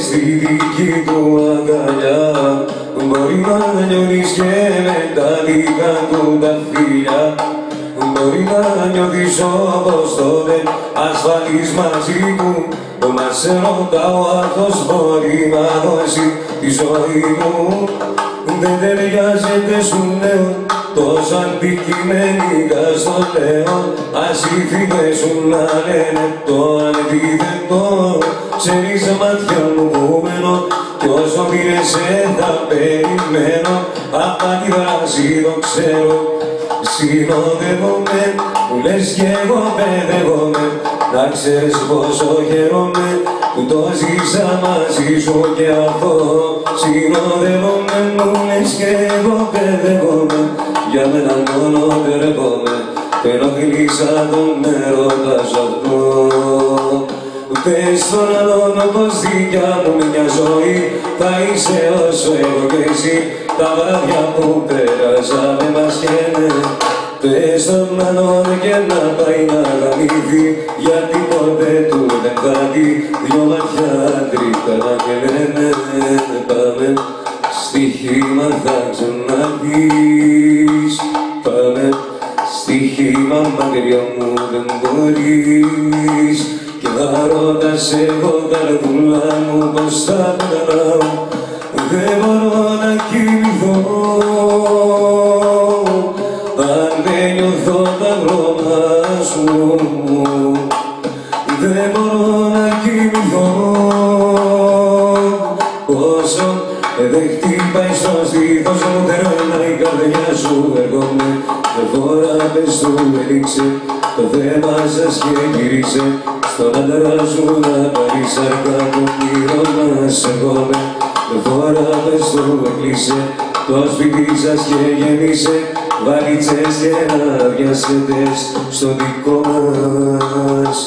στη δική του αγκαλιά. Μπορεί να νιώθεις και με τα δικά του τα φίλια. Μπορεί να νιώθεις όπως τότε ασφαλής μαζί του. Μα σε ρωτάω αυτός μπορεί να δώσει τη ζωή μου. Δεν ταιριάζεται σου λέω, τόσο αντικειμενικά στο λέω. Ας οι φίλες σου να λένε το αντίθετο. Ξέρεις μάτια μου που μένω κι όσο πήρεσαι θα περιμένω. Απ' τη δράση το ξέρω, συνοδεύομαι. Μου λες κι εγώ παιδεύομαι. Να ξέρεις πόσο χαίρομαι που το ζήσα μαζί σου και αυτό. Συνοδεύομαι, μου λες κι εγώ παιδεύομαι. Για μένα μόνο τερεύομαι, ενοχλήσα τον έρωτα σ' αυτό. Πες στον άλλον πως δικιά μου μια ζωή θα είσαι όσο εγώ κι εσύ. Τα βράδια που πέρασαμε μας καίνε. Πες στον άλλον και να πάει να γαμηθεί, γιατί ποτέ του δεν θα δει. Δυο μάτια τρίχτανα και λένε πάμε στοίχημα θα ξαναδείς. Πάμε στοίχημα μακριά μου δεν μπορείς. Κι θα ρωτάς εγώ καρδούλα μου πως θα περνάω. Δεν μπορώ να κοιμηθώ αν δεν νιώθω τα χρώμα σου. Δεν μπορώ να κοιμηθώ όσο δεν χτυπάει στο στήθος μου. Τρελάει η καρδιά σου, έρχομαι με φορά πες του έριξε το θέμα σας και γύρισε. Στον άντρα σου να πάρει σαρκά το πλήρωνας. Έρχομαι με φορά πες του έκλεισε το σπίτι σας και γέμισε. Βαλίτσες και άδειασέτες στο δικό μας.